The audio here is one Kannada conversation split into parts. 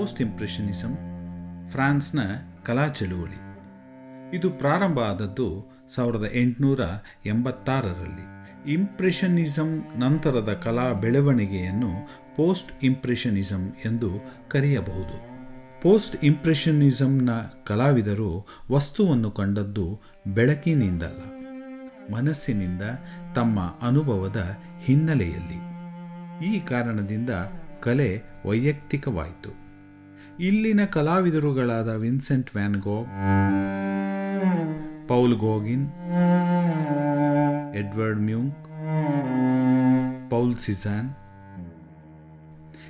ಪೋಸ್ಟ್ ಇಂಪ್ರೆಷನಿಸಮ್ ಫ್ರಾನ್ಸ್ನ ಕಲಾ ಚಳುವಳಿ. ಇದು ಪ್ರಾರಂಭ ಆದದ್ದು 1886ರಲ್ಲಿ. ಇಂಪ್ರೆಷನಿಸಮ್ ನಂತರದ ಕಲಾ ಬೆಳವಣಿಗೆಯನ್ನು ಪೋಸ್ಟ್ ಇಂಪ್ರೆಷನಿಸಮ್ ಎಂದು ಕರೆಯಬಹುದು. ಪೋಸ್ಟ್ ಇಂಪ್ರೆಷನಿಸಮ್ನ ಕಲಾವಿದರು ವಸ್ತುವನ್ನು ಕಂಡದ್ದು ಬೆಳಕಿನಿಂದಲ್ಲ, ಮನಸ್ಸಿನಿಂದ, ತಮ್ಮ ಅನುಭವದ ಹಿನ್ನೆಲೆಯಲ್ಲಿ. ಈ ಕಾರಣದಿಂದ ಕಲೆ ವೈಯಕ್ತಿಕವಾಯಿತು. ಇಲ್ಲಿನ ಕಲಾವಿದರುಗಳಾದ Vincent van Gogh, Paul Gauguin, Edvard Munch, Paul Cezanne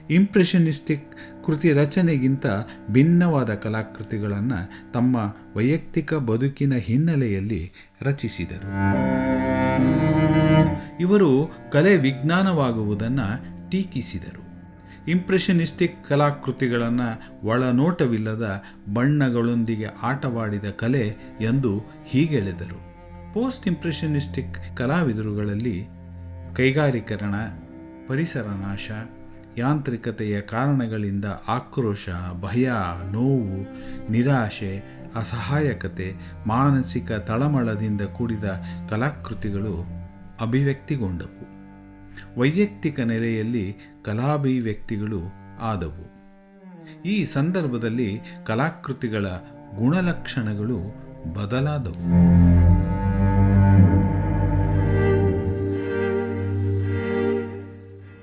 impressionistic ಕೃತಿ ರಚನೆಗಿಂತ ಭಿನ್ನವಾದ ಕಲಾಕೃತಿಗಳನ್ನು ತಮ್ಮ ವೈಯಕ್ತಿಕ ಬದುಕಿನ ಹಿನ್ನೆಲೆಯಲ್ಲಿ ರಚಿಸಿದರು. ಇವರು ಕಲೆ ವಿಜ್ಞಾನವಾಗುವುದನ್ನು ಟೀಕಿಸಿದರು. ಇಂಪ್ರೆಷನಿಸ್ಟಿಕ್ ಕಲಾಕೃತಿಗಳನ್ನು ಒಳನೋಟವಿಲ್ಲದ ಬಣ್ಣಗಳೊಂದಿಗೆ ಆಟವಾಡಿದ ಕಲೆ ಎಂದು ಹೀಗೆಳೆದರು. ಪೋಸ್ಟ್ ಇಂಪ್ರೆಷನಿಸ್ಟಿಕ್ ಕಲಾವಿದರುಗಳಲ್ಲಿ ಕೈಗಾರೀಕರಣ, ಪರಿಸರ ನಾಶ, ಯಾಂತ್ರಿಕತೆಯ ಕಾರಣಗಳಿಂದ ಆಕ್ರೋಶ, ಭಯ, ನೋವು, ನಿರಾಶೆ, ಅಸಹಾಯಕತೆ, ಮಾನಸಿಕ ತಳಮಳದಿಂದ ಕೂಡಿದ ಕಲಾಕೃತಿಗಳು ಅಭಿವ್ಯಕ್ತಿಗೊಂಡವು. ವೈಯಕ್ತಿಕ ನೆಲೆಯಲ್ಲಿ ಕಲಾಭಿವ್ಯಕ್ತಿಗಳು ಆದವು. ಈ ಸಂದರ್ಭದಲ್ಲಿ ಕಲಾಕೃತಿಗಳ ಗುಣಲಕ್ಷಣಗಳು ಬದಲಾದವು.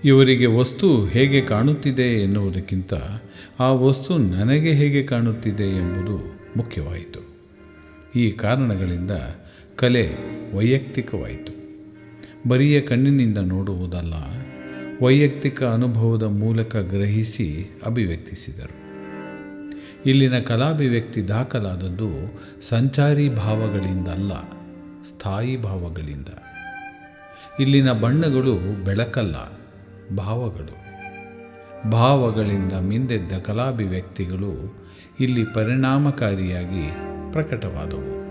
ಇವರಿಗೆ ವಸ್ತು ಹೇಗೆ ಕಾಣುತ್ತಿದೆ ಎನ್ನುವುದಕ್ಕಿಂತ ಆ ವಸ್ತು ನನಗೆ ಹೇಗೆ ಕಾಣುತ್ತಿದೆ ಎಂಬುದು ಮುಖ್ಯವಾಯಿತು. ಈ ಕಾರಣಗಳಿಂದ ಕಲೆ ವೈಯಕ್ತಿಕವಾಯಿತು. ಬರಿಯ ಕಣ್ಣಿನಿಂದ ನೋಡುವುದಲ್ಲ, ವೈಯಕ್ತಿಕ ಅನುಭವದ ಮೂಲಕ ಗ್ರಹಿಸಿ ಅಭಿವ್ಯಕ್ತಿಸಿದರು. ಇಲ್ಲಿನ ಕಲಾಭಿವ್ಯಕ್ತಿ ದಾಖಲಾದದ್ದು ಸಂಚಾರಿ ಭಾವಗಳಿಂದಲ್ಲ, ಸ್ಥಾಯಿ ಭಾವಗಳಿಂದ. ಇಲ್ಲಿನ ಬಣ್ಣಗಳು ಬೆಳಕಲ್ಲ, ಭಾವಗಳು. ಭಾವಗಳಿಂದ ಮಿಂದೆದ್ದ ಕಲಾಭಿವ್ಯಕ್ತಿಗಳು ಇಲ್ಲಿ ಪರಿಣಾಮಕಾರಿಯಾಗಿ ಪ್ರಕಟವಾದವು.